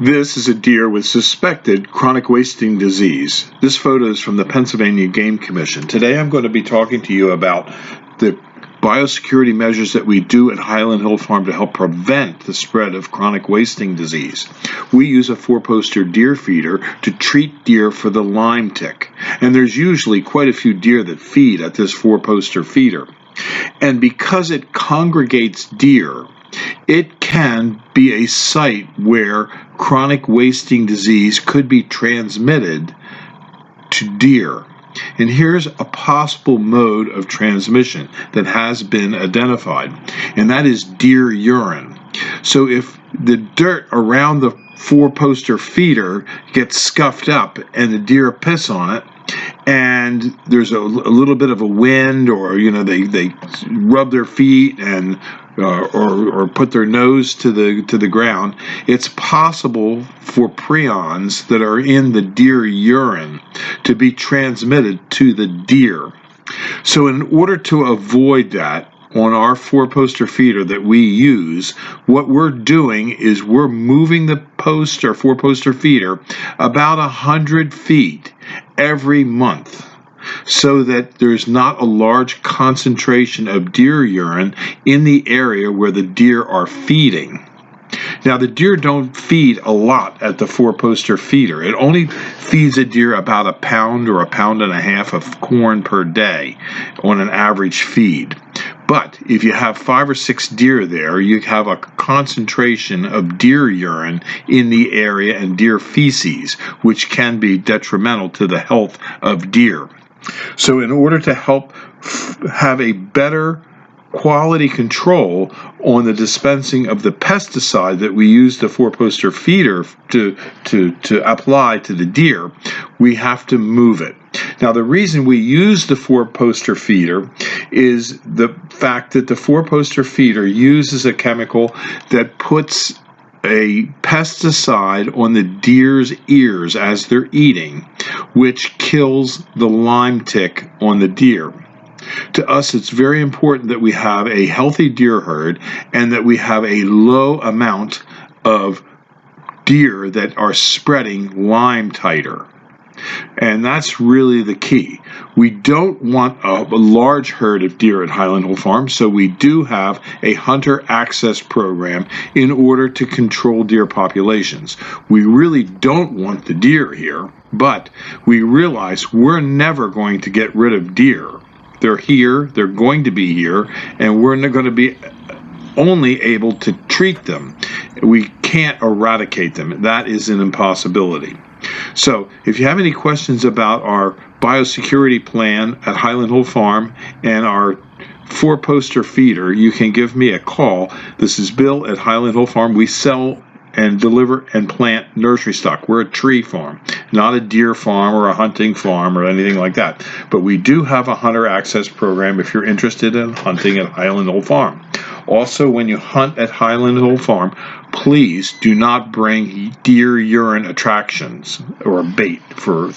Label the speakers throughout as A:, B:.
A: This is a deer with suspected chronic wasting disease. This photo is from the Pennsylvania Game Commission. Today I'm going to be talking to you about the biosecurity measures that we do at Highland Hill Farm to help prevent the spread of chronic wasting disease. We use a 4-poster deer feeder to treat deer for the Lyme tick, and there's usually quite a few deer that feed at this 4-poster feeder. And because it congregates deer, it can be a site where chronic wasting disease could be transmitted to deer. And here's a possible mode of transmission that has been identified, and that is deer urine. So if the dirt around the 4-poster feeder gets scuffed up and the deer piss on it, and there's a little bit of a wind, or they rub their feet and or put their nose to the ground, it's possible for prions that are in the deer urine to be transmitted to the deer. So in order to avoid that, on our 4-poster feeder that we use, what we're doing is we're moving the 4-poster feeder about 100 feet every month, so that there's not a large concentration of deer urine in the area where the deer are feeding. Now, the deer don't feed a lot at the 4-poster feeder. It only feeds a deer about a pound or a pound and a half of corn per day on an average feed. But if you have 5 or 6 deer there, you have a concentration of deer urine in the area and deer feces, which can be detrimental to the health of deer. So in order to help have a better quality control on the dispensing of the pesticide that we use the 4-poster feeder to apply to the deer, we have to move it. Now, the reason we use the 4-poster feeder is the fact that the 4-poster feeder uses a chemical that puts a pesticide on the deer's ears as they're eating, which kills the Lyme tick on the deer. To us, it's very important that we have a healthy deer herd and that we have a low amount of deer that are spreading Lyme titer. And that's really the key. We don't want a large herd of deer at Highland Hill Farm, so we do have a hunter access program in order to control deer populations. We really don't want the deer here, but we realize we're never going to get rid of deer. They're here, they're going to be here, and we're not going to be only able to treat them. We can't eradicate them. That is an impossibility. So if you have any questions about our biosecurity plan at Highland Hill Farm and our 4-poster feeder, you can give me a call. This is Bill at Highland Hill Farm. We sell and deliver and plant nursery stock. We're a tree farm, not a deer farm or a hunting farm or anything like that. But we do have a hunter access program if you're interested in hunting at Highland Hill Farm. Also, when you hunt at Highland Hill Farm, please do not bring deer urine attractions or bait or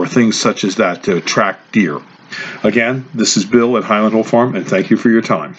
A: things such as that to attract deer. Again, this is Bill at Highland Hill Farm, and thank you for your time.